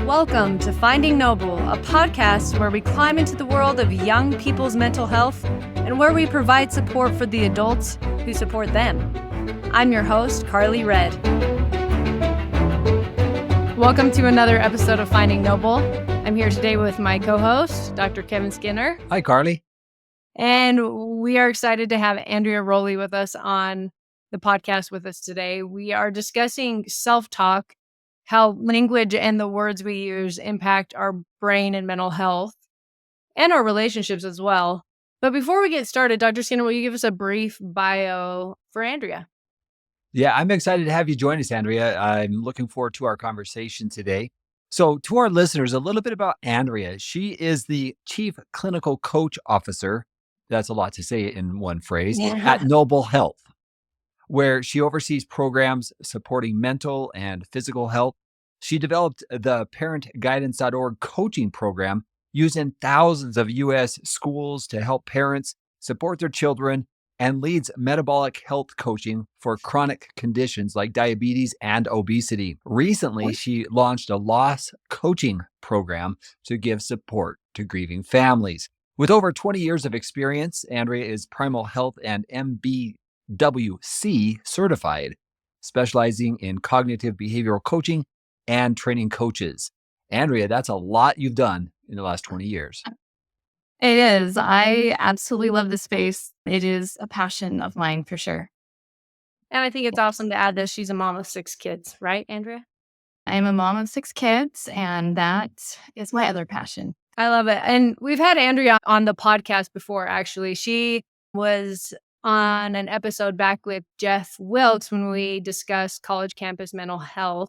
Welcome to Finding Noble, a podcast where we climb into the world of young people's mental health and where we provide support for the adults who support them. I'm your host, Carly Red. Welcome to another episode of Finding Noble. I'm here today with my co-host, Dr. Kevin Skinner. Hi, Carly. And we are excited to have Andrea Rowley with us on the podcast with us today. We are discussing self-talk, how language and the words we use impact our brain and mental health and our relationships as well. But before we get started, Dr. Skinner, will you give us a brief bio for Andrea? Yeah, I'm excited to have you join us, Andrea. I'm looking forward to our conversation today. So to our listeners, a little bit about Andrea. She is the Chief Clinical Coach Officer, that's a lot to say in one phrase, at Noble Health, where she oversees programs supporting mental and physical health. She developed the parentguidance.org coaching program used in thousands of U.S. schools to help parents support their children and leads metabolic health coaching for chronic conditions like diabetes and obesity. Recently, she launched a loss coaching program to give support to grieving families. With over 20 years of experience, Andrea is Primal Health and MBWC certified, specializing in cognitive behavioral coaching and training coaches. Andrea, that's a lot you've done in the last 20 years. It is. I absolutely love this space. It is a passion of mine for sure. And I think it's awesome to add that she's a mom of 6 kids, right, Andrea? I am a mom of 6 kids, and that is my other passion. I love it. And we've had Andrea on the podcast before, actually. She was on an episode back with Jeff Wilkes when we discussed college campus mental health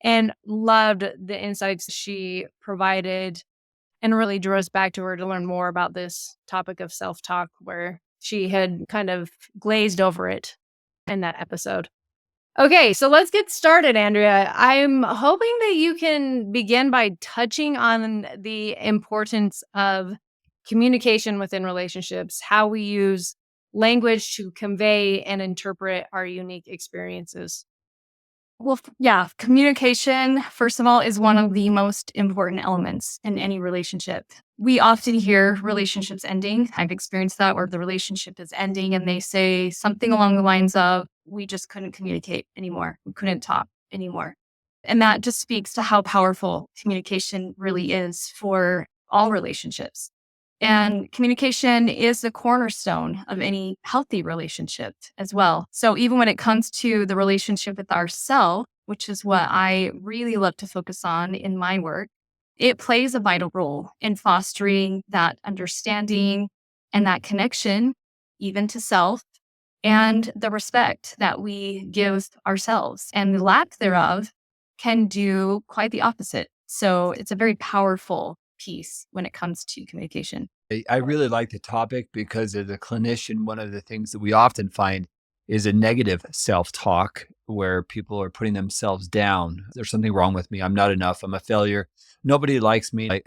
and loved the insights she provided and really drew us back to her to learn more about this topic of self-talk, where she had kind of glazed over it in that episode. Okay, so let's get started, Andrea. I'm hoping that you can begin by touching on the importance of communication within relationships, how we use language to convey and interpret our unique experiences. Well, yeah, communication, first of all, is one of the most important elements in any relationship. We often hear relationships ending. I've experienced that where the relationship is ending and they say something along the lines of, we just couldn't communicate anymore. We couldn't talk anymore. And that just speaks to how powerful communication really is for all relationships. And communication is the cornerstone of any healthy relationship as well. So even when it comes to the relationship with ourselves, which is what I really love to focus on in my work, it plays a vital role in fostering that understanding and that connection, even to self, and the respect that we give ourselves. And the lack thereof can do quite the opposite. So it's a very powerful piece when it comes to communication. I really like the topic because as a clinician, one of the things that we often find is a negative self-talk where people are putting themselves down. There's something wrong with me. I'm not enough. I'm a failure. Nobody likes me.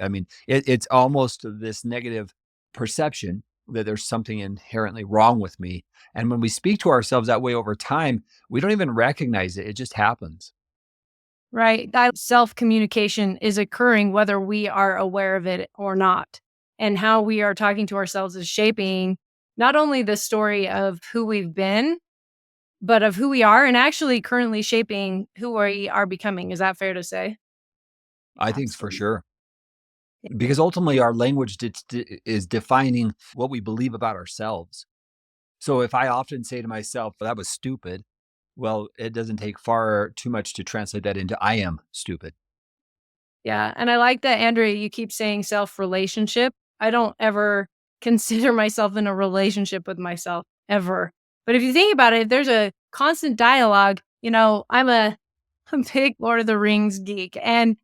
It's almost this negative perception that there's something inherently wrong with me. And when we speak to ourselves that way over time, we don't even recognize it. It just happens. Right. That self-communication is occurring whether we are aware of it or not. And how we are talking to ourselves is shaping not only the story of who we've been, but of who we are and actually currently shaping who we are becoming. Is that fair to say? I think for sure. Because ultimately our language is defining what we believe about ourselves. So if I often say to myself, that was stupid, well, it doesn't take far too much to translate that into I am stupid. Yeah. And I like that, Andrea, you keep saying self-relationship. I don't ever consider myself in a relationship with myself, ever. But if you think about it, if there's a constant dialogue, I'm a big Lord of the Rings geek. And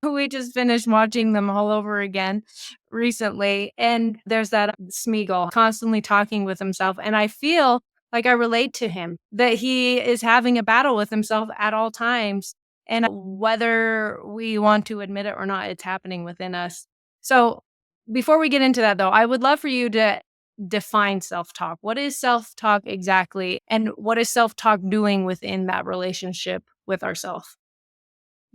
we just finished watching them all over again recently. And there's that Smeagol constantly talking with himself. And I feel like I relate to him, that he is having a battle with himself at all times. And whether we want to admit it or not, it's happening within us. So before we get into that, though, I would love for you to define self-talk. What is self-talk exactly? And what is self-talk doing within that relationship with ourselves?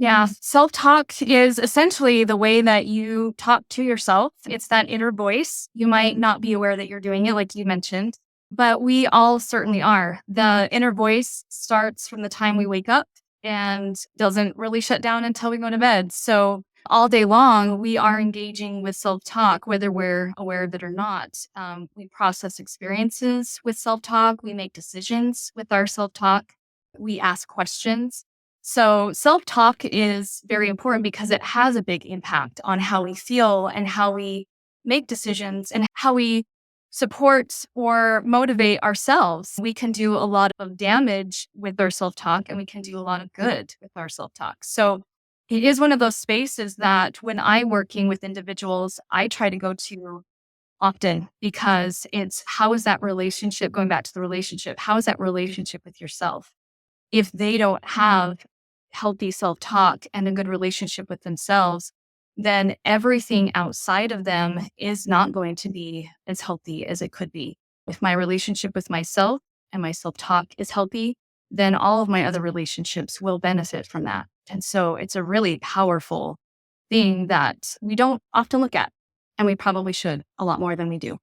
Yeah. Self-talk is essentially the way that you talk to yourself. It's that inner voice. You might not be aware that you're doing it, like you mentioned, but we all certainly are. The inner voice starts from the time we wake up and doesn't really shut down until we go to bed. So all day long, we are engaging with self-talk, whether we're aware of it or not. We process experiences with self-talk. We make decisions with our self-talk. We ask questions. So self-talk is very important because it has a big impact on how we feel and how we make decisions and how we support or motivate ourselves. We can do a lot of damage with our self-talk and we can do a lot of good with our self-talk. So it is one of those spaces that when I'm working with individuals, I try to go to often because it's how is that relationship, going back to the relationship, how is that relationship with yourself? If they don't have healthy self-talk and a good relationship with themselves, then everything outside of them is not going to be as healthy as it could be. If my relationship with myself and my self-talk is healthy, then all of my other relationships will benefit from that. And so it's a really powerful thing that we don't often look at, and we probably should a lot more than we do.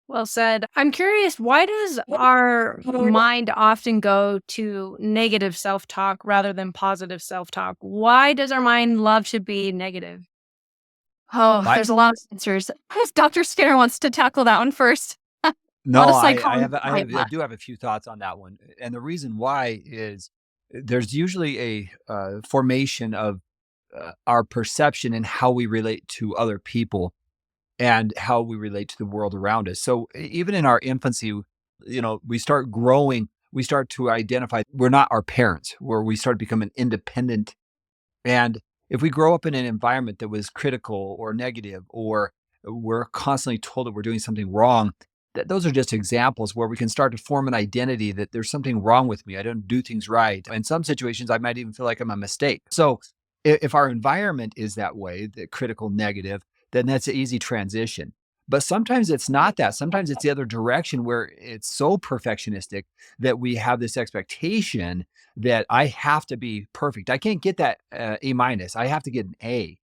Well said. I'm curious, why does our mind often go to negative self talk rather than positive self talk? Why does our mind love to be negative? Oh, My there's a lot of answers. Dr. Skinner wants to tackle that one first. A lot No, of I psychology have behind I that. do have a few thoughts on that one, and the reason why is there's usually a formation of our perception and how we relate to other people and how we relate to the world around us. So even in our infancy, we start growing, we start to identify we're not our parents, where we start becoming independent. And if we grow up in an environment that was critical or negative, or we're constantly told that we're doing something wrong, those are just examples where we can start to form an identity that there's something wrong with me. I don't do things right. In some situations, I might even feel like I'm a mistake. So if our environment is that way, the critical negative, then that's an easy transition. But sometimes it's not that. Sometimes it's the other direction where it's so perfectionistic that we have this expectation that I have to be perfect. I can't get that A minus. I have to get an A.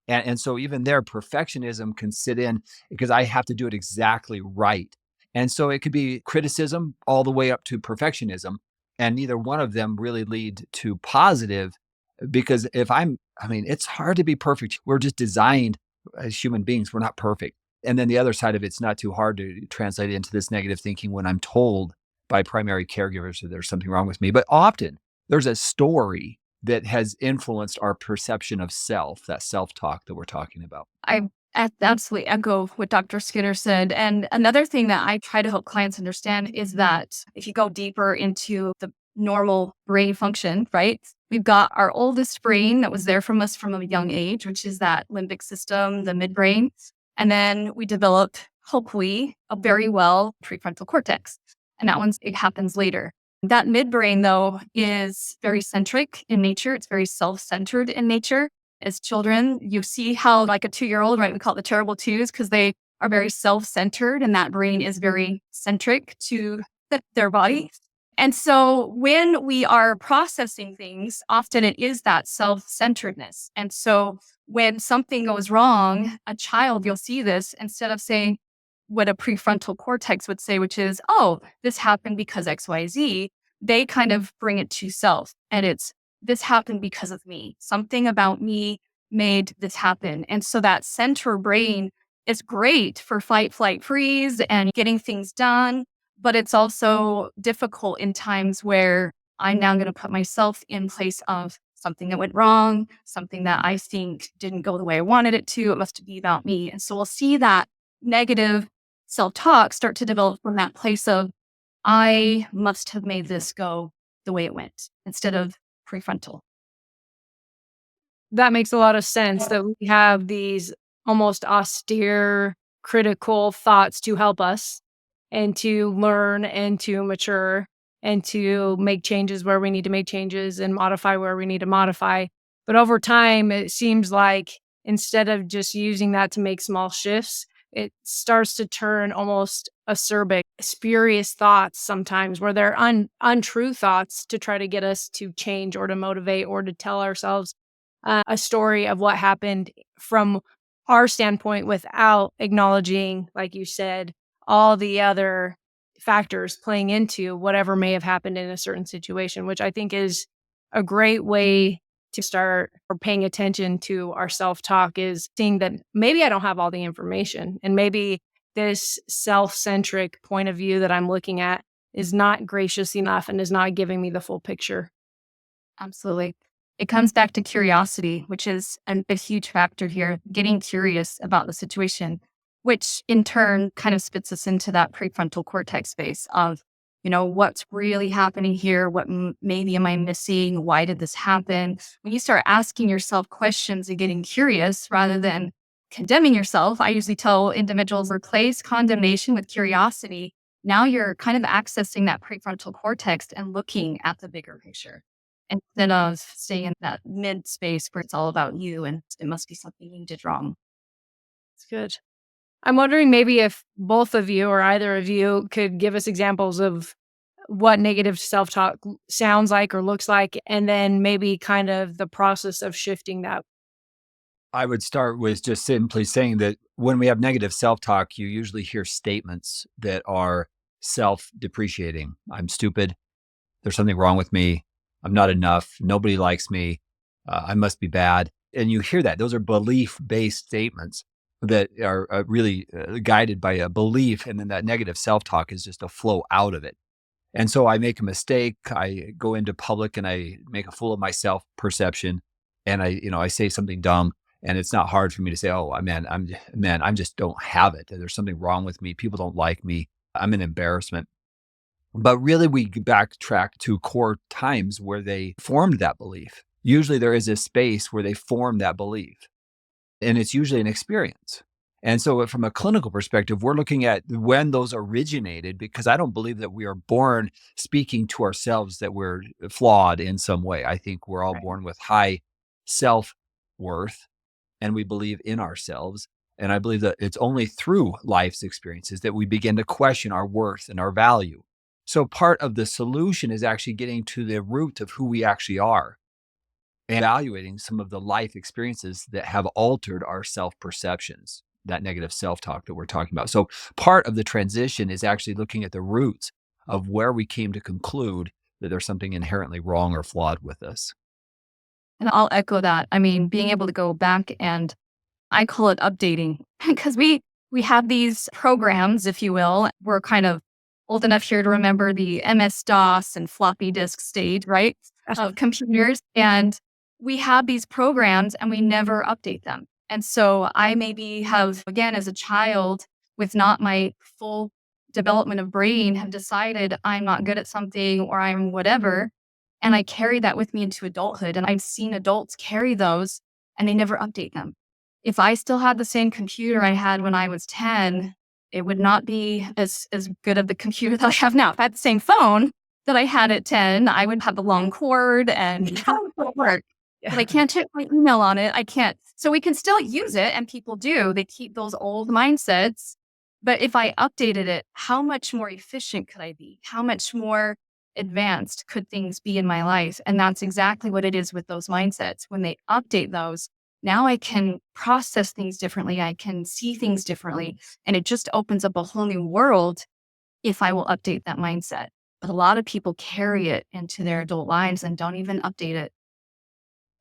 And so even there, perfectionism can sit in because I have to do it exactly right. And so it could be criticism all the way up to perfectionism. And neither one of them really lead to positive because it's hard to be perfect. We're just designed as human beings. We're not perfect. And then the other side of it's not too hard to translate into this negative thinking when I'm told by primary caregivers that there's something wrong with me. But often there's a story that has influenced our perception of self, that self-talk that we're talking about. I absolutely echo what Dr. Skinner said. And another thing that I try to help clients understand is that if you go deeper into the normal brain function, right? We've got our oldest brain that was there from us from a young age, which is that limbic system, the midbrain. And then we develop, hopefully, a very well prefrontal cortex. And it happens later. That midbrain, though, is very centric in nature. It's very self-centered in nature. As children, you see how, like a 2-year-old, right? We call it the terrible twos because they are very self-centered and that brain is very centric to their body. And so when we are processing things, often it is that self-centeredness. And so when something goes wrong, a child, you'll see this instead of saying what a prefrontal cortex would say, which is, oh, this happened because XYZ, they kind of bring it to self. And it's, this happened because of me. Something about me made this happen. And so that center brain is great for fight, flight, freeze and getting things done. But it's also difficult in times where I'm now going to put myself in place of something that went wrong, something that I think didn't go the way I wanted it to. It must be about me. And so we'll see that negative self-talk start to develop from that place of, I must have made this go the way it went instead of prefrontal. That makes a lot of sense that we have these almost austere, critical thoughts to help us and to learn and to mature and to make changes where we need to make changes and modify where we need to modify. But over time, it seems like instead of just using that to make small shifts, it starts to turn almost acerbic, spurious thoughts sometimes where they're untrue thoughts to try to get us to change or to motivate or to tell ourselves a story of what happened from our standpoint without acknowledging, like you said, all the other factors playing into whatever may have happened in a certain situation, which I think is a great way to start or paying attention to our self-talk is seeing that maybe I don't have all the information and maybe this self-centric point of view that I'm looking at is not gracious enough and is not giving me the full picture. Absolutely. It comes back to curiosity, which is a huge factor here, getting curious about the situation, which in turn kind of spits us into that prefrontal cortex space of, what's really happening here? What maybe am I missing? Why did this happen? When you start asking yourself questions and getting curious rather than condemning yourself, I usually tell individuals replace condemnation with curiosity. Now you're kind of accessing that prefrontal cortex and looking at the bigger picture instead of staying in that mid space where it's all about you and it must be something you did wrong. It's good. I'm wondering maybe if both of you or either of you could give us examples of what negative self-talk sounds like or looks like, and then maybe kind of the process of shifting that. I would start with just simply saying that when we have negative self talk, you usually hear statements that are self depreciating. I'm stupid. There's something wrong with me. I'm not enough. Nobody likes me. I must be bad. And you hear that. Those are belief based statements that are really guided by a belief. And then that negative self talk is just a flow out of it. And so I make a mistake. I go into public and I make a fool of myself perception. And I say something dumb. And it's not hard for me to say, oh, I'm just don't have it. There's something wrong with me. People don't like me. I'm an embarrassment. But really, we backtrack to core times where they formed that belief. Usually there is a space where they form that belief, and it's usually an experience. And so from a clinical perspective, we're looking at when those originated, because I don't believe that we are born speaking to ourselves that we're flawed in some way. I think we're all Right. born with high self-worth and we believe in ourselves. And I believe that it's only through life's experiences that we begin to question our worth and our value. So part of the solution is actually getting to the root of who we actually are and evaluating some of the life experiences that have altered our self-perceptions, that negative self-talk that we're talking about. So part of the transition is actually looking at the roots of where we came to conclude that there's something inherently wrong or flawed with us. And I'll echo that. I mean, being able to go back and I call it updating because we have these programs, if you will. We're kind of old enough here to remember the MS-DOS and floppy disk stage, right? Of computers. And we have these programs and we never update them. And so I maybe have, again, as a child with not my full development of brain, have decided I'm not good at something or I'm whatever. And I carry that with me into adulthood. And I've seen adults carry those and they never update them. If I still had the same computer I had when I was 10, it would not be as good of the computer that I have now. If I had the same phone that I had at 10, I would have the long cord and it would work. But I can't check my email on it. I can't. So we can still use it, and people do. They keep those old mindsets. But if I updated it, how much more efficient could I be? How much more advanced could things be in my life? And that's exactly what it is with those mindsets. When they update those, now I can process things differently. I can see things differently. And it just opens up a whole new world if I will update that mindset. But a lot of people carry it into their adult lives and don't even update it.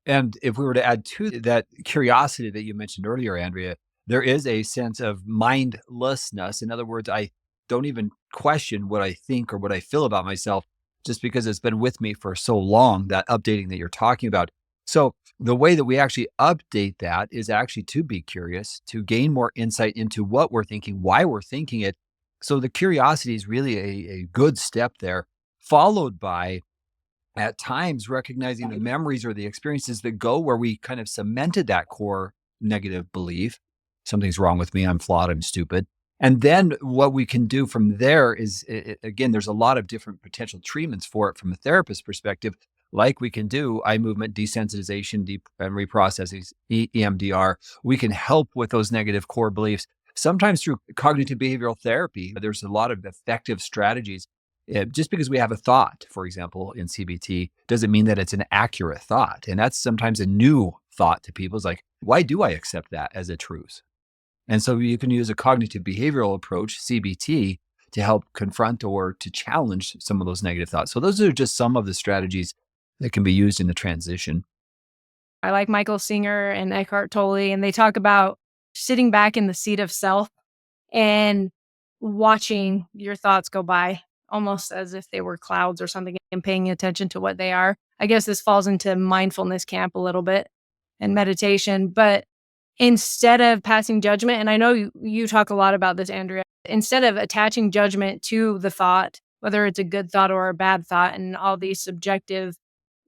And if we were to add to that curiosity that you mentioned earlier, Andrea, there is a sense of mindlessness. In other words, I don't even question what I think or what I feel about myself just because it's been with me for so long, that updating that you're talking about. So the way that we actually update that is actually to be curious, to gain more insight into what we're thinking, why we're thinking it. So the curiosity is really a good step there, followed by at times recognizing the memories or the experiences that go where we kind of cemented that core negative belief. Something's wrong with me. I'm flawed. I'm stupid. And then what we can do from there is, again, there's a lot of different potential treatments for it from a therapist perspective. Like we can do eye movement desensitization, deep and reprocessing, EMDR. We can help with those negative core beliefs Sometimes through cognitive behavioral therapy, there's a lot of effective strategies. Just because we have a thought, for example, in CBT, doesn't mean that it's an accurate thought. And that's sometimes a new thought to people. It's like, why do I accept that as a truth? And so you can use a cognitive behavioral approach, CBT, to help confront or to challenge some of those negative thoughts. So those are just some of the strategies that can be used in the transition. I like Michael Singer and Eckhart Tolle, and they talk about sitting back in the seat of self and watching your thoughts go by, almost as if they were clouds or something, and paying attention to what they are. I guess this falls into mindfulness camp a little bit and meditation, but instead of passing judgment, and I know you talk a lot about this, Andrea, instead of attaching judgment to the thought, whether it's a good thought or a bad thought, and all these subjective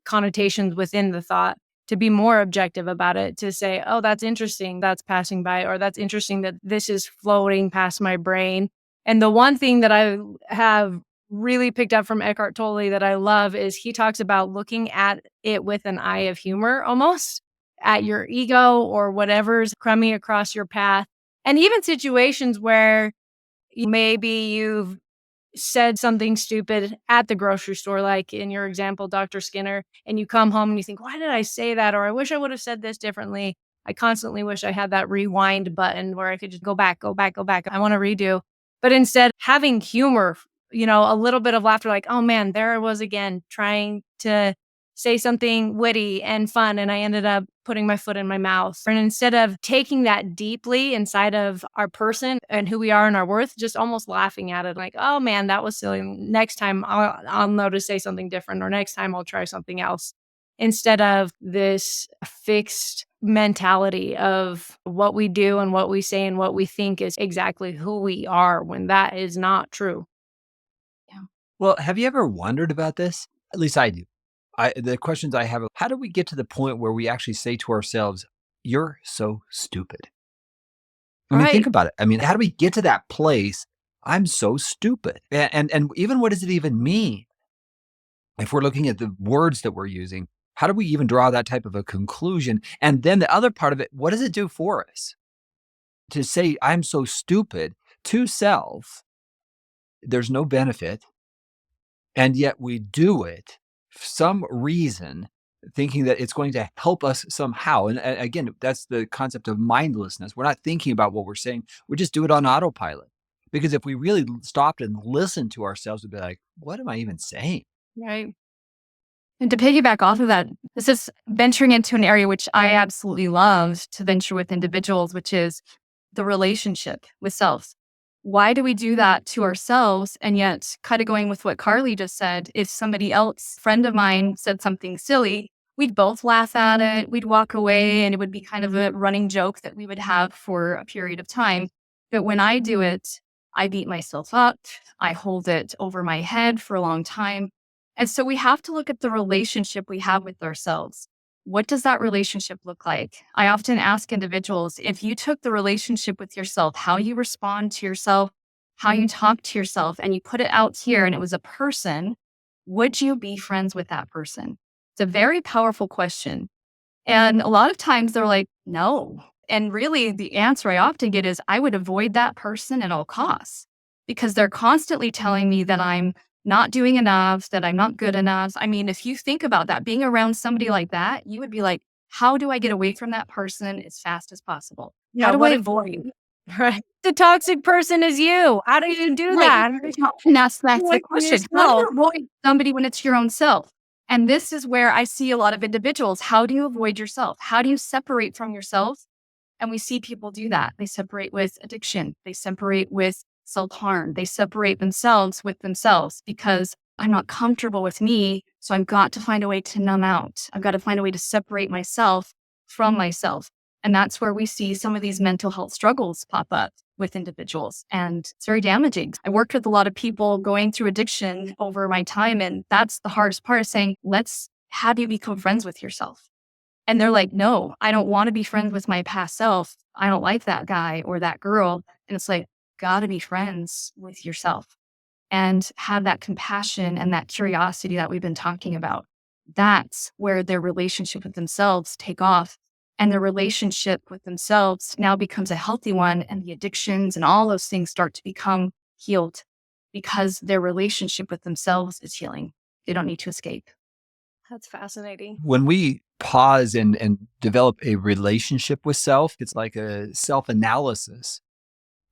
connotations within the thought, to be more objective about it, to say, oh, that's interesting, that's passing by, or that's interesting that this is floating past my brain. And the one thing that I have really picked up from Eckhart Tolle that I love is he talks about looking at it with an eye of humor, almost at your ego or whatever's coming across your path. And even situations where maybe you've said something stupid at the grocery store, like in your example, Dr. Skinner, and you come home and you think, why did I say that? Or I wish I would have said this differently. I constantly wish I had that rewind button where I could just go back, go back, go back. I want to redo. But instead, having humor, a little bit of laughter, like, oh man, there I was again, trying to say something witty and fun, and I ended up putting my foot in my mouth. And instead of taking that deeply inside of our person and who we are and our worth, just almost laughing at it, like, oh man, that was silly. Next time I'll know to say something different, or next time I'll try something else. Instead of this fixed mentality of what we do and what we say and what we think is exactly who we are, when that is not true. Yeah. Well, have you ever wondered about this? At least I do. The questions I have, how do we get to the point where we actually say to ourselves, you're so stupid? I mean, think Right. about it. I mean, how do we get to that place? I'm so stupid. And even what does it even mean? If we're looking at the words that we're using, how do we even draw that type of a conclusion? And then the other part of it, what does it do for us? To say, I'm so stupid to self, there's no benefit. And yet we do it for some reason, thinking that it's going to help us somehow. And again, that's the concept of mindlessness. We're not thinking about what we're saying. We just do it on autopilot. Because if we really stopped and listened to ourselves, we'd be like, what am I even saying? Right. And to piggyback off of that, this is venturing into an area which I absolutely love to venture with individuals, which is the relationship with self. Why do we do that to ourselves? And yet, kind of going with what Carly just said, if somebody else, friend of mine, said something silly, we'd both laugh at it, we'd walk away, and it would be kind of a running joke that we would have for a period of time. But when I do it, I beat myself up, I hold it over my head for a long time. And so we have to look at the relationship we have with ourselves. What does that relationship look like? I often ask individuals, if you took the relationship with yourself, how you respond to yourself, how you talk to yourself, and you put it out here and it was a person, would you be friends with that person? It's a very powerful question. And a lot of times they're like, no. And really the answer I often get is I would avoid that person at all costs, because they're constantly telling me that I'm not doing enough, that I'm not good enough. I mean, if you think about that, being around somebody like that, you would be like, how do I get away from that person as fast as possible? How Yeah. do I What if, avoid? right? The toxic person is you. How do you do Right. that? And that's the Like for question. How do yourself. you avoid somebody when it's your own self? And this is where I see a lot of individuals. How do you avoid yourself? How do you separate from yourself? And we see people do that. They separate with addiction. They separate with self-harm. They separate themselves with themselves because I'm not comfortable with me. So I've got to find a way to numb out. I've got to find a way to separate myself from myself. And that's where we see some of these mental health struggles pop up with individuals. And it's very damaging. I worked with a lot of people going through addiction over my time. And that's the hardest part, is saying, let's have you become friends with yourself. And they're like, no, I don't want to be friends with my past self. I don't like that guy or that girl. And it's like, gotta be friends with yourself and have that compassion and that curiosity that we've been talking about. That's where their relationship with themselves take off. and the relationship with themselves now becomes a healthy one, and the addictions and all those things start to become healed because their relationship with themselves is healing. They don't need to escape. That's fascinating. When we pause and develop a relationship with self, it's like a self-analysis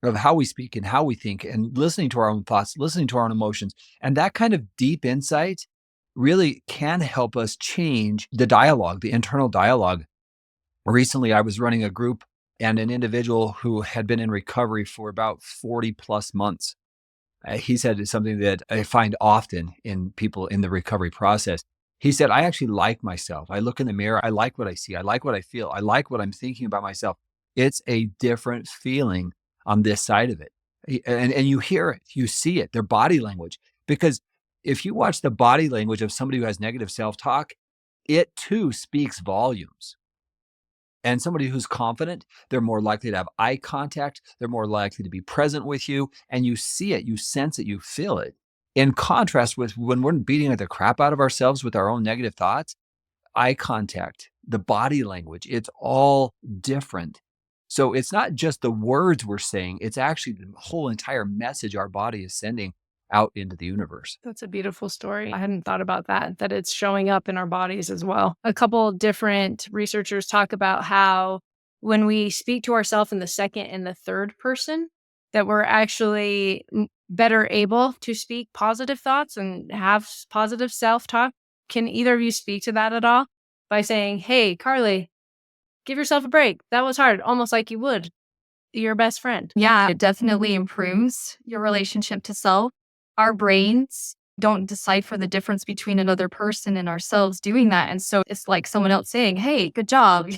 of how we speak and how we think and listening to our own thoughts, listening to our own emotions. And that kind of deep insight really can help us change the dialogue, the internal dialogue. Recently, I was running a group and an individual who had been in recovery for about 40 plus months. He said something that I find often in people in the recovery process. He said, I actually like myself. I look in the mirror. I like what I see. I like what I feel. I like what I'm thinking about myself. It's a different feeling on this side of it. And you hear it, you see it, their body language. Because if you watch the body language of somebody who has negative self talk, it too speaks volumes. And somebody who's confident, they're more likely to have eye contact. They're more likely to be present with you. And you see it, you sense it, you feel it. In contrast with when we're beating the crap out of ourselves with our own negative thoughts, eye contact, the body language, it's all different. So it's not just the words we're saying, it's actually the whole entire message our body is sending out into the universe. That's a beautiful story. I hadn't thought about that it's showing up in our bodies as well. A couple different researchers talk about how when we speak to ourselves in the second and the third person, that we're actually better able to speak positive thoughts and have positive self-talk. Can either of you speak to that at all? By saying, hey, Carly, give yourself a break. That was hard. Almost like you would your best friend. Yeah, it definitely improves your relationship to self. Our brains don't decipher the difference between another person and ourselves doing that. And so it's like someone else saying, hey, good job.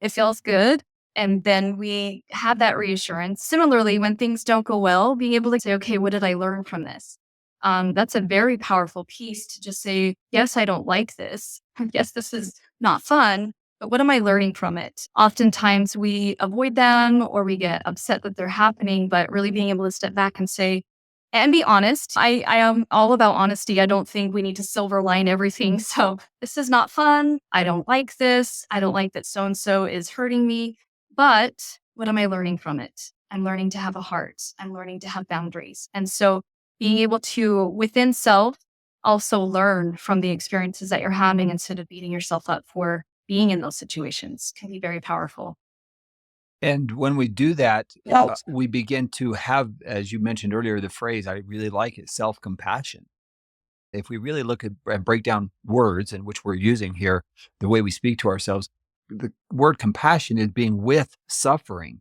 It feels good. And then we have that reassurance. Similarly, when things don't go well, being able to say, okay, what did I learn from this? That's a very powerful piece to just say, yes, I don't like this. Yes, this is not fun, but what am I learning from it? Oftentimes we avoid them or we get upset that they're happening, but really being able to step back and say, and be honest. I am all about honesty. I don't think we need to silver line everything. So this is not fun. I don't like this. I don't like that so-and-so is hurting me. But what am I learning from it? I'm learning to have a heart. I'm learning to have boundaries. And so being able to, within self, also learn from the experiences that you're having instead of beating yourself up for being in those situations can be very powerful. And when we do that, we begin to have, as you mentioned earlier, the phrase, I really like it, self-compassion. If we really look at and break down words, and which we're using here, the way we speak to ourselves, the word compassion is being with suffering.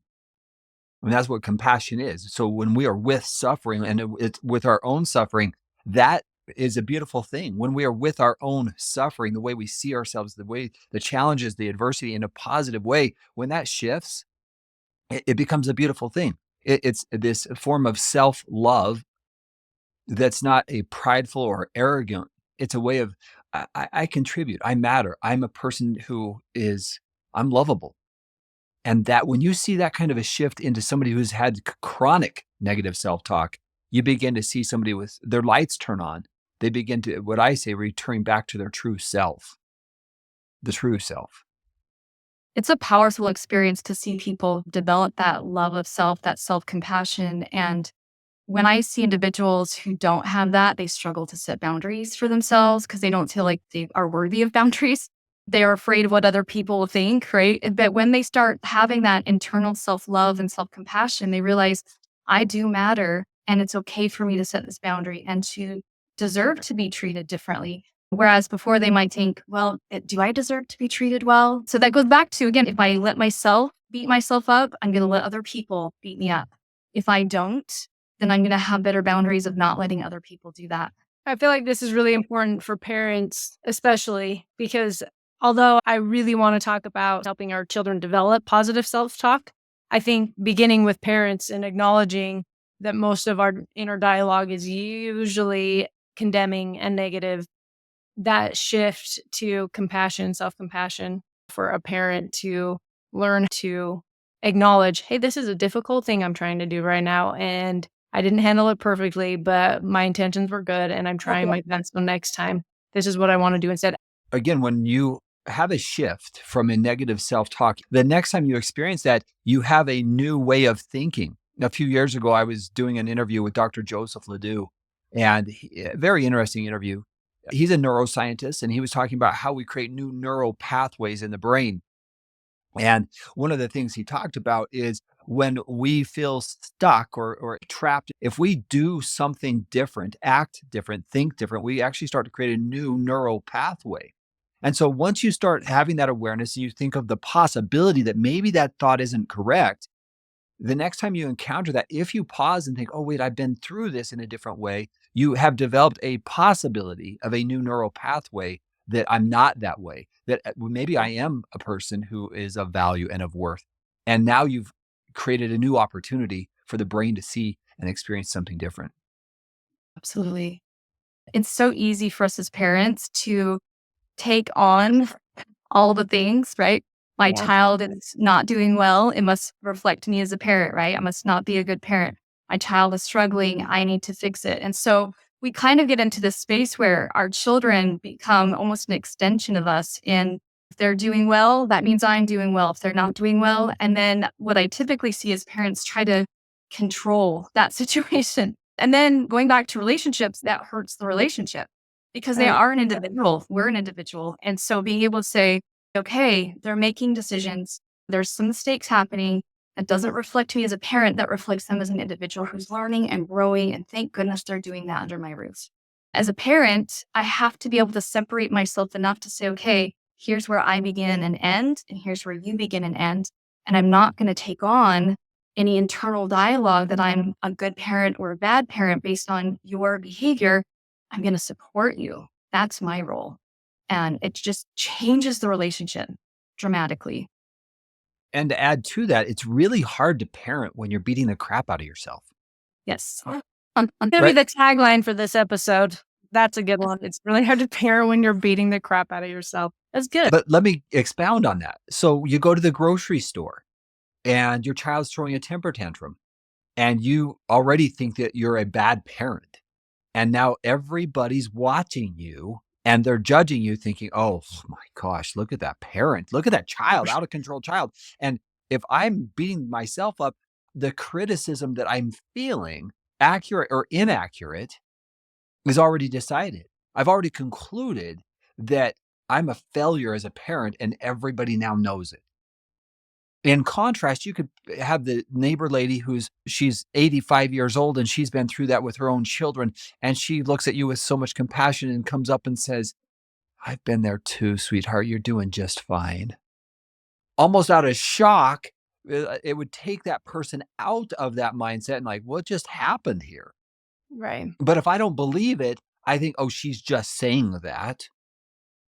And that's what compassion is. So when we are with suffering and it's with our own suffering, that is a beautiful thing. When we are with our own suffering, the way we see ourselves, the way the challenges, the adversity in a positive way, when that shifts, it becomes a beautiful thing. It's this form of self-love that's not a prideful or arrogant. It's a way of, I contribute, I matter. I'm a person I'm lovable. And that when you see that kind of a shift into somebody who's had chronic negative self-talk, you begin to see somebody with their lights turn on. They begin to, what I say, return back to their true self, the true self. It's a powerful experience to see people develop that love of self, that self-compassion. And when I see individuals who don't have that, they struggle to set boundaries for themselves because they don't feel like they are worthy of boundaries. They are afraid of what other people will think, right? But when they start having that internal self-love and self-compassion, they realize I do matter and it's okay for me to set this boundary and to deserve to be treated differently. Whereas before they might think, well, do I deserve to be treated well? So that goes back to, again, if I let myself beat myself up, I'm going to let other people beat me up. If I don't, then I'm going to have better boundaries of not letting other people do that. I feel like this is really important for parents, especially because although I really want to talk about helping our children develop positive self-talk, I think beginning with parents and acknowledging that most of our inner dialogue is usually condemning and negative, that shift to compassion, self-compassion for a parent to learn to acknowledge, hey, this is a difficult thing I'm trying to do right now. And I didn't handle it perfectly, but my intentions were good. And I'm trying my best. So next time, this is what I want to do instead. Again, when you have a shift from a negative self-talk, the next time you experience that, you have a new way of thinking. A few years ago, I was doing an interview with Dr. Joseph Ledoux, and a very interesting interview. He's a neuroscientist, and he was talking about how we create new neural pathways in the brain. And one of the things he talked about is when we feel stuck or trapped, if we do something different, act different, think different, we actually start to create a new neural pathway. And so once you start having that awareness and you think of the possibility that maybe that thought isn't correct, the next time you encounter that, if you pause and think, oh, wait, I've been through this in a different way, you have developed a possibility of a new neural pathway that I'm not that way, that maybe I am a person who is of value and of worth. And now you've created a new opportunity for the brain to see and experience something different. Absolutely. It's so easy for us as parents to take on all the things, right? My Yeah. child is not doing well. It must reflect me as a parent, right? I must not be a good parent. My child is struggling. I need to fix it. And so we kind of get into this space where our children become almost an extension of us. And if they're doing well, that means I'm doing well. If they're not doing well, and then what I typically see is parents try to control that situation. And then going back to relationships, that hurts the relationship because they Right. are an individual. We're an individual. And so being able to say, okay, they're making decisions. There's some mistakes happening. That doesn't reflect me as a parent. That reflects them as an individual who's learning and growing. And thank goodness they're doing that under my roof. As a parent, I have to be able to separate myself enough to say, okay, here's where I begin and end, and here's where you begin and end. And I'm not going to take on any internal dialogue that I'm a good parent or a bad parent based on your behavior. I'm going to support you. That's my role. And it just changes the relationship dramatically. And to add to that, it's really hard to parent when you're beating the crap out of yourself, Yes. Gonna be right? the tagline for this episode. That's a good one. It's really hard to parent when you're beating the crap out of yourself. That's good. But let me expound on that. So you go to the grocery store and your child's throwing a temper tantrum, and you already think that you're a bad parent. And now everybody's watching you and they're judging you, thinking, oh my gosh, look at that parent. Look at that child, out of control child. And if I'm beating myself up, the criticism that I'm feeling, accurate or inaccurate, is already decided. I've already concluded that I'm a failure as a parent and everybody now knows it. In contrast, you could have the neighbor lady she's 85 years old and she's been through that with her own children. And she looks at you with so much compassion and comes up and says, I've been there too, sweetheart. You're doing just fine. Almost out of shock, it would take that person out of that mindset and like, what just happened here? Right. But if I don't believe it, I think, oh, she's just saying that.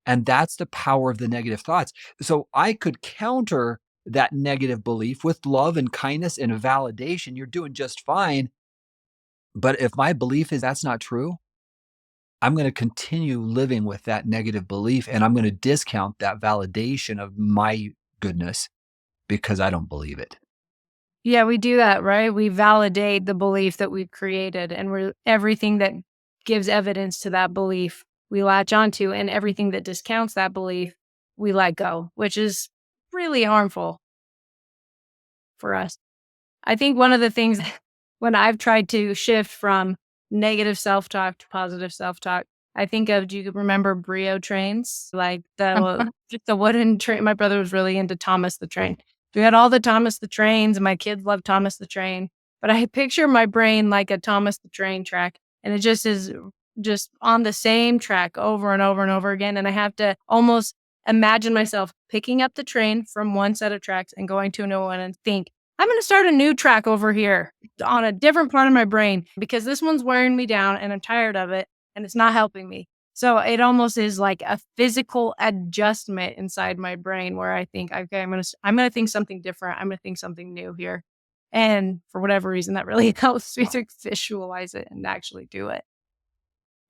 And that's the power of the negative thoughts. So I could counter that negative belief with love and kindness and validation. You're doing just fine. But if my belief is that's not true, I'm going to continue living with that negative belief and I'm going to discount that validation of my goodness because I don't believe it. Yeah, we do that, right? We validate the belief that we've created and everything that gives evidence to that belief we latch onto, and everything that discounts that belief we let go, which is really harmful for us. I think one of the things when I've tried to shift from negative self-talk to positive self-talk, I think of, do you remember Brio trains? Like the wooden train. My brother was really into Thomas the Train. We had all the Thomas the Trains and my kids loved Thomas the Train. But I picture my brain like a Thomas the Train track, and it just is just on the same track over and over and over again. And I have to almost imagine myself picking up the train from one set of tracks and going to a new one and think, I'm going to start a new track over here on a different part of my brain because this one's wearing me down and I'm tired of it and it's not helping me. So it almost is like a physical adjustment inside my brain where I think, okay, I'm going to think something different. I'm going to think something new here. And for whatever reason, that really helps me to visualize it and actually do it.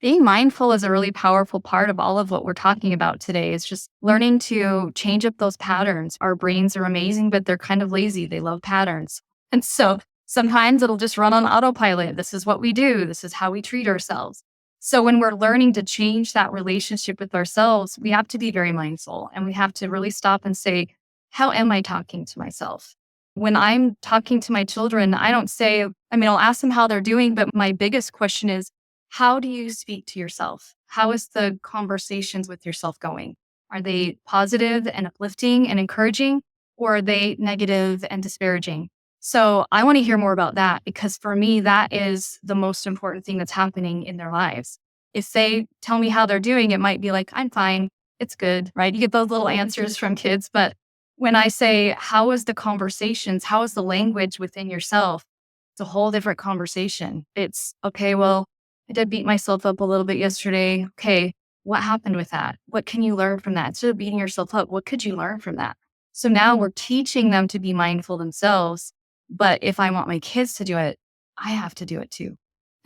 Being mindful is a really powerful part of all of what we're talking about today. It's just learning to change up those patterns. Our brains are amazing, but they're kind of lazy. They love patterns. And so sometimes it'll just run on autopilot. This is what we do. This is how we treat ourselves. So when we're learning to change that relationship with ourselves, we have to be very mindful and we have to really stop and say, how am I talking to myself? When I'm talking to my children, I don't say, I'll ask them how they're doing, but my biggest question is, how do you speak to yourself? How is the conversations with yourself going? Are they positive and uplifting and encouraging, or are they negative and disparaging? So I want to hear more about that because for me, that is the most important thing that's happening in their lives. If they tell me how they're doing, it might be like, I'm fine. It's good, right? You get those little answers from kids. But when I say, how is the conversations? How is the language within yourself? It's a whole different conversation. It's okay, well, I did beat myself up a little bit yesterday. Okay, what happened with that? What can you learn from that? Instead of beating yourself up, what could you learn from that? So now we're teaching them to be mindful themselves. But if I want my kids to do it, I have to do it too.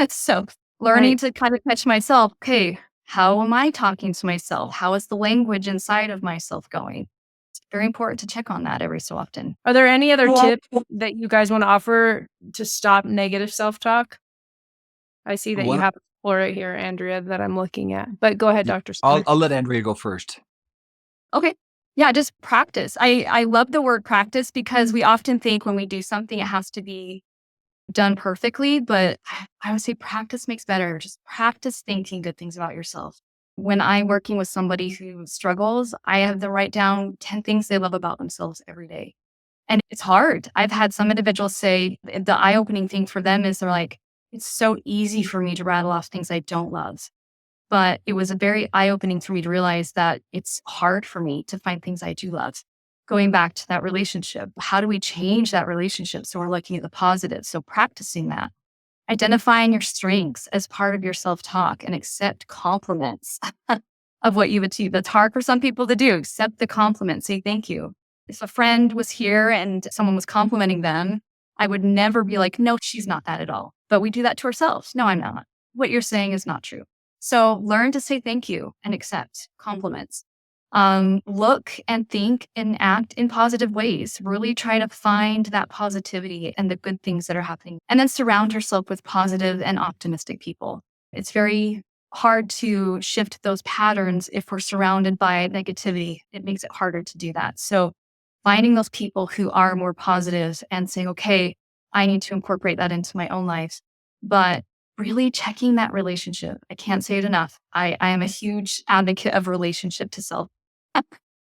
So learning Right. to kind of catch myself. Okay, how am I talking to myself? How is the language inside of myself going? It's very important to check on that every so often. Are there any other Well, tips that you guys want to offer to stop negative self-talk? I see that you One, have a couple right here, Andrea, that I'm looking at. But go ahead, yeah, Dr. I'll Spencer. I'll let Andrea go first. Okay. Yeah, just practice. I love the word practice because we often think when we do something, it has to be done perfectly. But I would say practice makes better. Just practice thinking good things about yourself. When I'm working with somebody who struggles, I have them write down 10 things they love about themselves every day. And it's hard. I've had some individuals say the eye opening thing for them is they're like, it's so easy for me to rattle off things I don't love. But it was a very eye-opening for me to realize that it's hard for me to find things I do love. Going back to that relationship, how do we change that relationship? So we're looking at the positive. So practicing that, identifying your strengths as part of your self-talk and accept compliments of what you've achieved. That's hard for some people to do. Accept the compliment, say thank you. If a friend was here and someone was complimenting them, I would never be like, no, she's not that at all. But we do that to ourselves. No, I'm not. What you're saying is not true. So learn to say thank you and accept compliments. Look and think and act in positive ways. Really try to find that positivity and the good things that are happening. And then surround yourself with positive and optimistic people. It's very hard to shift those patterns if we're surrounded by negativity. It makes it harder to do that. So finding those people who are more positive and saying, okay, I need to incorporate that into my own life. But really checking that relationship. I can't say it enough. I am a huge advocate of relationship to self.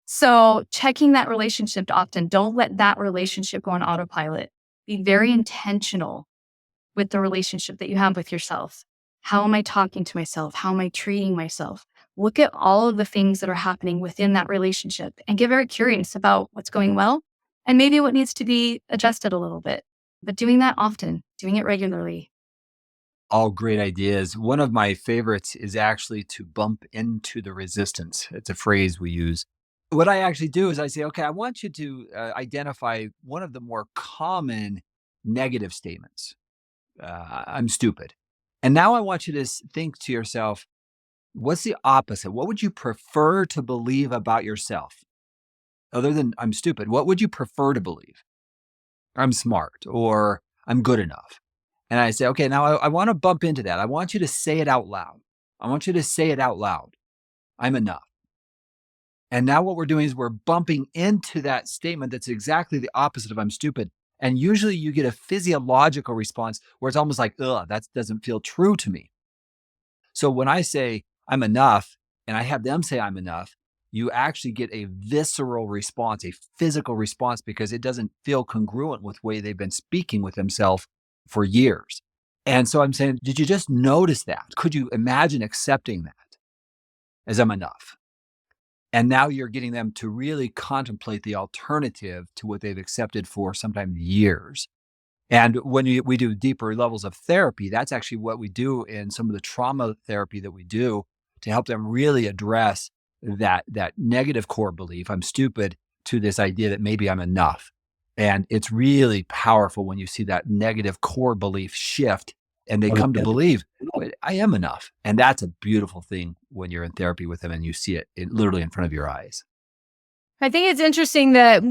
So checking that relationship often, don't let that relationship go on autopilot. Be very intentional with the relationship that you have with yourself. How am I talking to myself? How am I treating myself? Look at all of the things that are happening within that relationship and get very curious about what's going well and maybe what needs to be adjusted a little bit. But doing that often, doing it regularly. All great ideas. One of my favorites is actually to bump into the resistance. It's a phrase we use. What I actually do is I say, okay, I want you to identify one of the more common negative statements. I'm stupid. And now I want you to think to yourself, what's the opposite? What would you prefer to believe about yourself? Other than I'm stupid, what would you prefer to believe? I'm smart or I'm good enough. And I say, okay, now I want to bump into that. I want you to say it out loud. I want you to say it out loud. I'm enough. And now what we're doing is we're bumping into that statement that's exactly the opposite of I'm stupid. And usually you get a physiological response where it's almost like, ugh, that doesn't feel true to me. So when I say I'm enough and I have them say I'm enough, you actually get a visceral response, a physical response, because it doesn't feel congruent with the way they've been speaking with themselves for years. And so I'm saying, did you just notice that? Could you imagine accepting that as I'm enough? And now you're getting them to really contemplate the alternative to what they've accepted for sometimes years. And when we do deeper levels of therapy, that's actually what we do in some of the trauma therapy that we do to help them really address that negative core belief, I'm stupid, to this idea that maybe I'm enough. And it's really powerful when you see that negative core belief shift and they come to believe, "Wait, I am enough." And that's a beautiful thing when you're in therapy with them and you see it literally in front of your eyes. I think it's interesting that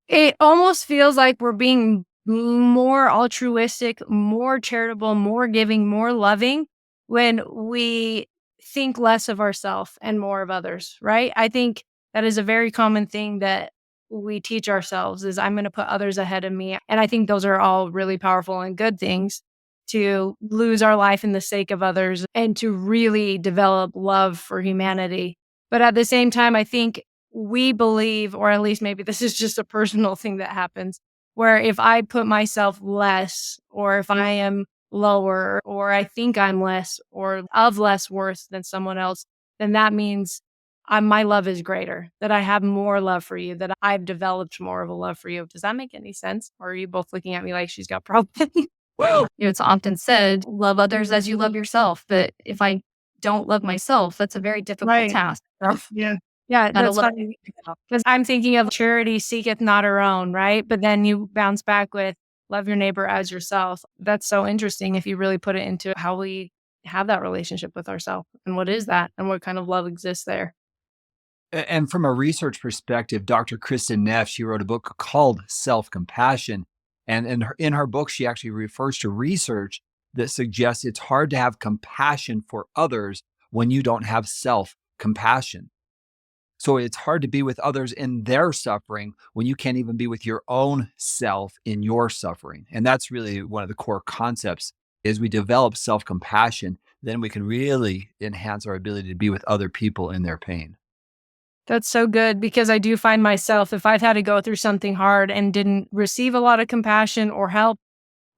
it almost feels like we're being more altruistic, more charitable, more giving, more loving when we think less of ourselves and more of others, right? I think that is a very common thing that we teach ourselves is I'm going to put others ahead of me. And I think those are all really powerful and good things to lose our life in the sake of others and to really develop love for humanity. But at the same time, I think we believe, or at least maybe this is just a personal thing that happens, where if I put myself less, or if I am lower, or I think I'm less or of less worth than someone else, then that means my love is greater, that I have more love for you, that I've developed more of a love for you. Does that make any sense? Or are you both looking at me like she's got problems? It's often said, love others as you love yourself. But if I don't love myself, that's a very difficult Right. task. Yeah. Yeah, Gotta that's love funny because I'm thinking of charity seeketh not her own, right? But then you bounce back with love your neighbor as yourself. That's so interesting if you really put it into how we have that relationship with ourselves and what is that and what kind of love exists there. And from a research perspective, Dr. Kristen Neff, she wrote a book called Self-Compassion. And in her book, she actually refers to research that suggests it's hard to have compassion for others when you don't have self-compassion. So it's hard to be with others in their suffering when you can't even be with your own self in your suffering. And that's really one of the core concepts is we develop self-compassion, then we can really enhance our ability to be with other people in their pain. That's so good because I do find myself, if I've had to go through something hard and didn't receive a lot of compassion or help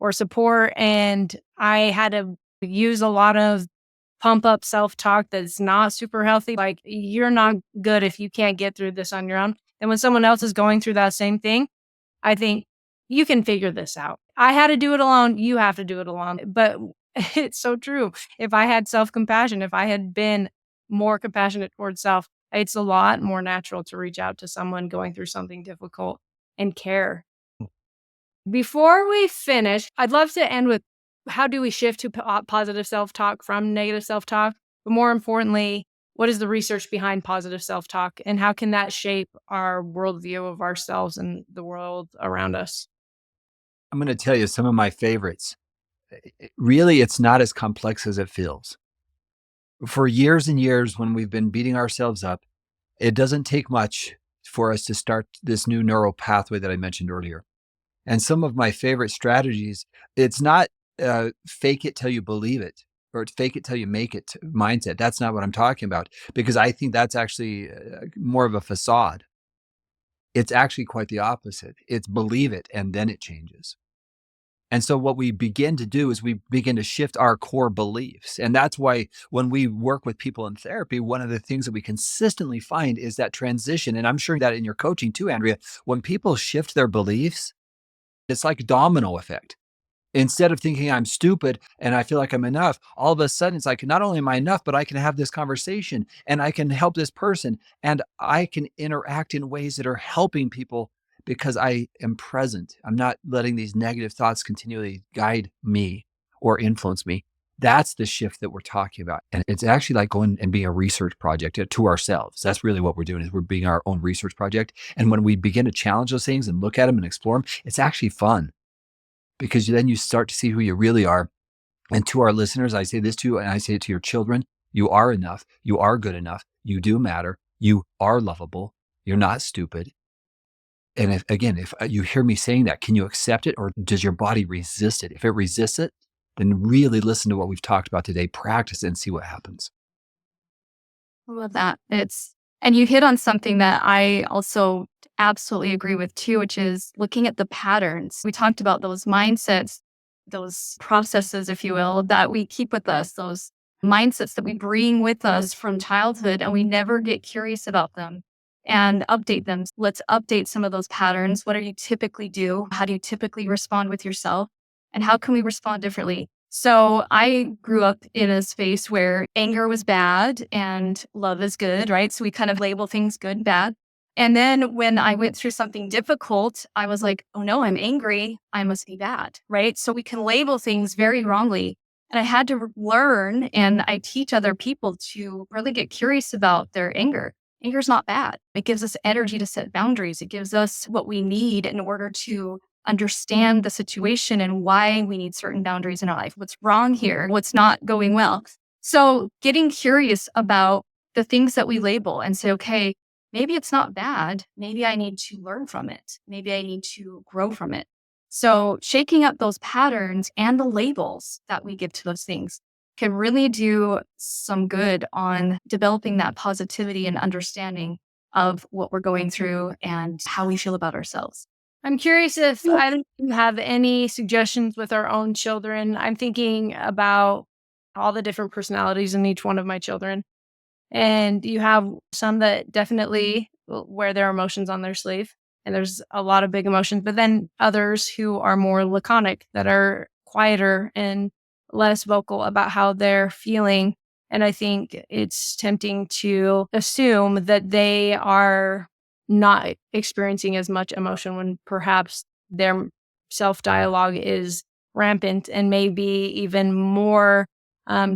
or support, and I had to use a lot of pump up self talk that's not super healthy, like you're not good if you can't get through this on your own. And when someone else is going through that same thing, I think you can figure this out. I had to do it alone. You have to do it alone. But it's so true. If I had self compassion, if I had been more compassionate towards self, it's a lot more natural to reach out to someone going through something difficult and care. Before we finish, I'd love to end with how do we shift to positive self talk from negative self talk? But more importantly, what is the research behind positive self talk and how can that shape our worldview of ourselves and the world around us? I'm going to tell you some of my favorites. Really, it's not as complex as it feels. For years and years, when we've been beating ourselves up, it doesn't take much for us to start this new neural pathway that I mentioned earlier. And some of my favorite strategies, it's not fake it till you believe it or fake it till you make it mindset. That's not what I'm talking about because I think that's actually more of a facade. It's actually quite the opposite. It's believe it and then it changes. And so what we begin to do is we begin to shift our core beliefs. And that's why when we work with people in therapy, one of the things that we consistently find is that transition. And I'm sure that in your coaching too, Andrea, when people shift their beliefs, it's like a domino effect. Instead of thinking I'm stupid and I feel like I'm enough, all of a sudden it's like, not only am I enough, but I can have this conversation and I can help this person and I can interact in ways that are helping people because I am present. I'm not letting these negative thoughts continually guide me or influence me. That's the shift that we're talking about. And it's actually like going and being a research project to ourselves. That's really what we're doing is we're being our own research project. And when we begin to challenge those things and look at them and explore them, it's actually fun because then you start to see who you really are. And to our listeners, I say this to you and I say it to your children. You are enough. You are good enough. You do matter. You are lovable. You're not stupid. And if you hear me saying that, can you accept it or does your body resist it? If it resists it, then really listen to what we've talked about today, practice it and see what happens. I love that. And you hit on something that I also absolutely agree with too, which is looking at the patterns. We talked about those mindsets, those processes, if you will, that we keep with us, those mindsets that we bring with us from childhood, and we never get curious about them and update them. Let's update some of those patterns. What do you typically do? How do you typically respond with yourself? And how can we respond differently? So I grew up in a space where anger was bad and love is good, right? So we kind of label things good, bad. And then when I went through something difficult, I was like, oh no, I'm angry. I must be bad, right? So we can label things very wrongly. And I had to learn, and I teach other people to really get curious about their anger. Anger is not bad. It gives us energy to set boundaries. It gives us what we need in order to understand the situation and why we need certain boundaries in our life. What's wrong here? What's not going well? So getting curious about the things that we label and say, okay, maybe it's not bad. Maybe I need to learn from it. Maybe I need to grow from it. So shaking up those patterns and the labels that we give to those things can really do some good on developing that positivity and understanding of what we're going through and how we feel about ourselves. I'm curious if either of you have any suggestions with our own children. I'm thinking about all the different personalities in each one of my children. And you have some that definitely will wear their emotions on their sleeve. And there's a lot of big emotions, but then others who are more laconic, that are quieter and less vocal about how they're feeling. And I think it's tempting to assume that they are not experiencing as much emotion when perhaps their self dialogue is rampant and maybe even more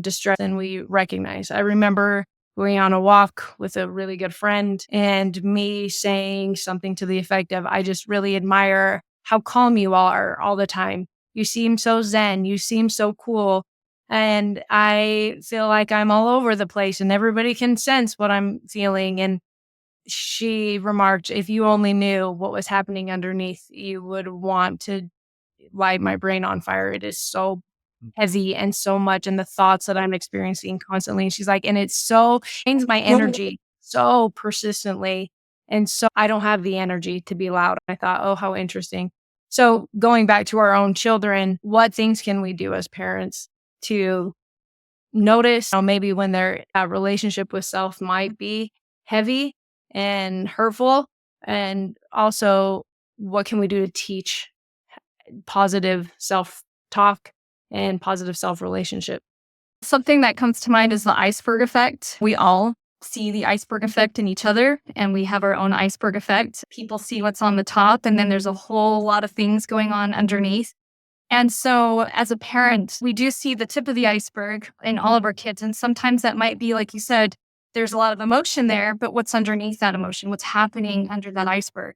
distressed than we recognize. I remember going on a walk with a really good friend and me saying something to the effect of, I just really admire how calm you are all the time. You seem so zen. You seem so cool. And I feel like I'm all over the place and everybody can sense what I'm feeling. And she remarked, if you only knew what was happening underneath, you would want to light my brain on fire. It is so heavy and so much, and the thoughts that I'm experiencing constantly. And she's like, and it's so drains my energy so persistently. And so I don't have the energy to be loud. I thought, oh, how interesting. So going back to our own children, what things can we do as parents to notice, maybe when their relationship with self might be heavy and hurtful? And also, what can we do to teach positive self talk and positive self relationship? Something that comes to mind is the iceberg effect. We all see the iceberg effect in each other, and we have our own iceberg effect. People see what's on the top, and then there's a whole lot of things going on underneath. And so, as a parent, we do see the tip of the iceberg in all of our kids. And sometimes that might be, like you said, there's a lot of emotion there, but what's underneath that emotion? What's happening under that iceberg?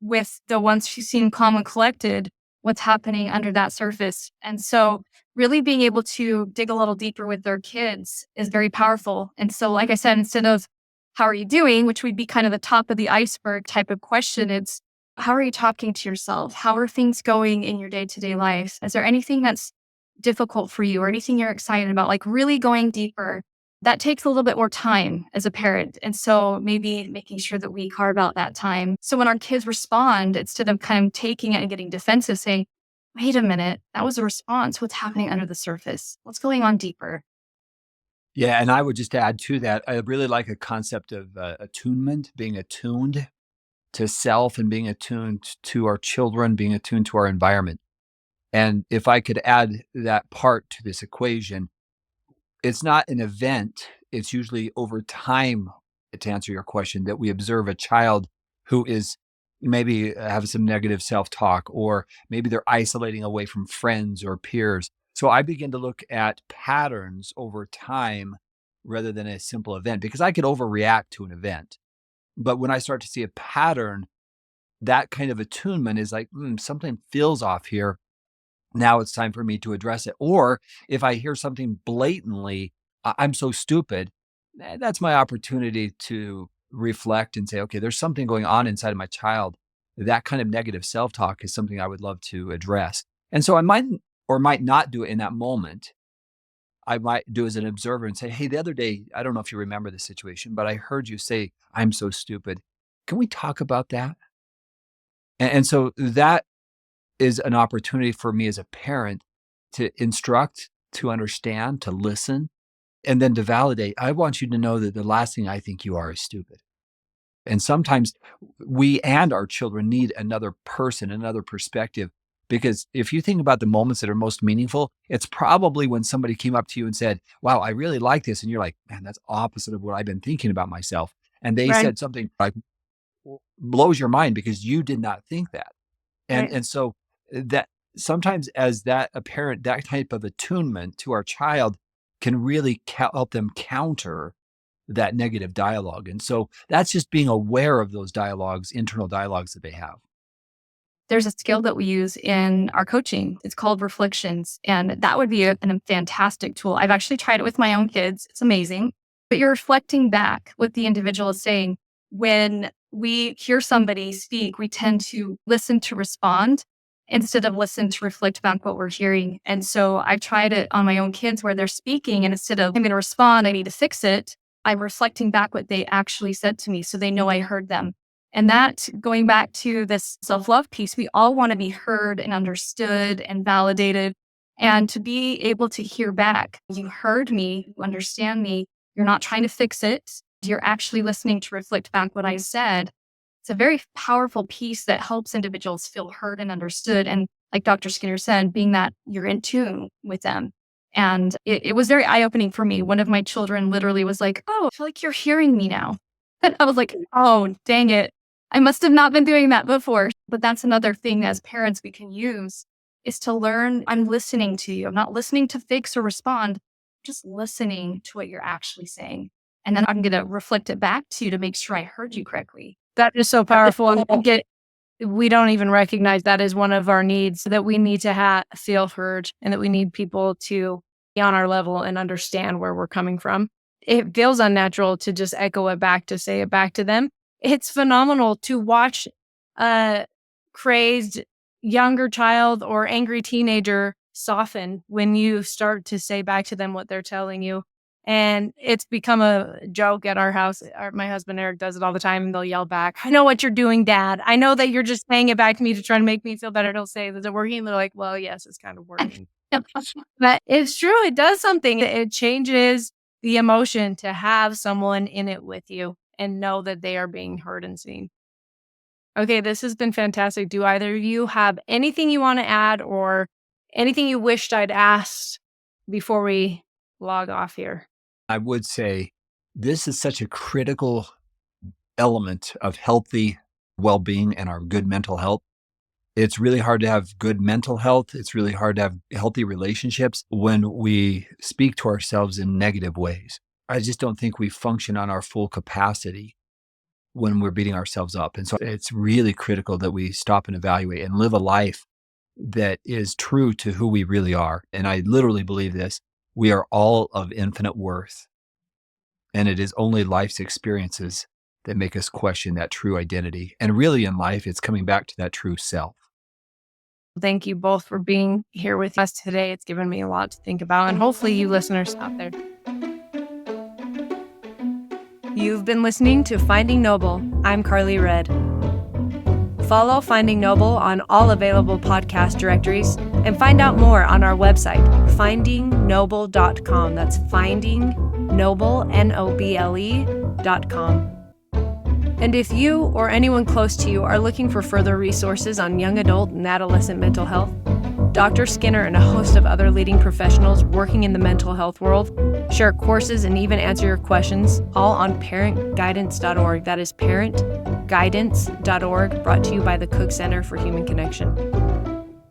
With the ones who seem calm and collected, what's happening under that surface? And so, really being able to dig a little deeper with their kids is very powerful. And so, like I said, instead of how are you doing, which would be kind of the top of the iceberg type of question, it's how are you talking to yourself? How are things going in your day to day life? Is there anything that's difficult for you or anything you're excited about? Like really going deeper. That takes a little bit more time as a parent. And so maybe making sure that we carve out that time. So when our kids respond, instead of kind of taking it and getting defensive, saying, wait a minute, that was a response. What's happening under the surface? What's going on deeper? Yeah, and I would just add to that, I really like a concept of attunement, being attuned to self and being attuned to our children, being attuned to our environment. And if I could add that part to this equation, it's not an event. It's usually over time, to answer your question, that we observe a child who is maybe have some negative self-talk, or maybe they're isolating away from friends or peers. So I begin to look at patterns over time rather than a simple event, because I could overreact to an event. But when I start to see a pattern, that kind of attunement is like, something feels off here. Now it's time for me to address it. Or if I hear something blatantly, I'm so stupid, that's my opportunity to reflect and say, okay, there's something going on inside of my child. That kind of negative self talk is something I would love to address. And so I might or might not do it in that moment. I might do as an observer and say, hey, the other day, I don't know if you remember the situation, but I heard you say, I'm so stupid. Can we talk about that? And so that is an opportunity for me as a parent to instruct, to understand, to listen, and then to validate. I want you to know that the last thing I think you are is stupid. And sometimes we and our children need another person, another perspective. Because if you think about the moments that are most meaningful, it's probably when somebody came up to you and said, wow, I really like this. And you're like, man, that's opposite of what I've been thinking about myself. And they Right. said something like blows your mind because you did not think that. And Right. and so that sometimes as that a parent, that type of attunement to our child can really help them counter that negative dialogue. And so that's just being aware of those dialogues, internal dialogues that they have. there's a skill that we use in our coaching. It's called reflections. And that would be a fantastic tool. I've actually tried it with my own kids. It's amazing. But you're reflecting back what the individual is saying. When we hear somebody speak, we tend to listen to respond instead of listen to reflect back what we're hearing. And so I've tried it on my own kids where they're speaking, and instead of I'm going to respond, I need to fix it, I'm reflecting back what they actually said to me so they know I heard them. And that, going back to this self-love piece, we all want to be heard and understood and validated. And to be able to hear back, you heard me, you understand me, you're not trying to fix it, you're actually listening to reflect back what I said. It's a very powerful piece that helps individuals feel heard and understood. And like Dr. Skinner said, being that you're in tune with them. And it was very eye-opening for me. One of my children literally was like, "Oh, I feel like you're hearing me now." And I was like, "Oh, dang it. I must have not been doing that before." But that's another thing as parents we can use is to learn, I'm listening to you. I'm not listening to fix or respond, just listening to what you're actually saying. And then I'm going to reflect it back to you to make sure I heard you correctly. That is so powerful. And we don't even recognize that as one of our needs, that we need to feel heard and that we need people to be on our level and understand where we're coming from. It feels unnatural to just echo it back, to say it back to them. It's phenomenal to watch a crazed younger child or angry teenager soften when you start to say back to them what they're telling you. And it's become a joke at our house. My husband, Eric, does it all the time. And they'll yell back, "I know what you're doing, Dad. I know that you're just saying it back to me to try to make me feel better." He'll say, "Is it working?" And they're like, "Well, yes, it's kind of working." But it's true. It does something. It changes the emotion to have someone in it with you and know that they are being heard and seen. Okay, this has been fantastic. Do either of you have anything you want to add or anything you wished I'd asked before we log off here? I would say this is such a critical element of healthy well-being and our good mental health. It's really hard to have good mental health. It's really hard to have healthy relationships when we speak to ourselves in negative ways. I just don't think we function on our full capacity when we're beating ourselves up. And so it's really critical that we stop and evaluate and live a life that is true to who we really are. And I literally believe this. We are all of infinite worth. And it is only life's experiences that make us question that true identity. And really in life, it's coming back to that true self. Thank you both for being here with us today. It's given me a lot to think about, and hopefully you listeners out there. You've been listening to Finding Noble. I'm Carly Red. Follow Finding Noble on all available podcast directories and find out more on our website, findingnoble.com. That's findingnoble, Noble.com. And if you or anyone close to you are looking for further resources on young adult and adolescent mental health, Dr. Skinner and a host of other leading professionals working in the mental health world share courses and even answer your questions, all on parentguidance.org. That is parentguidance.org, brought to you by the Cook Center for Human Connection.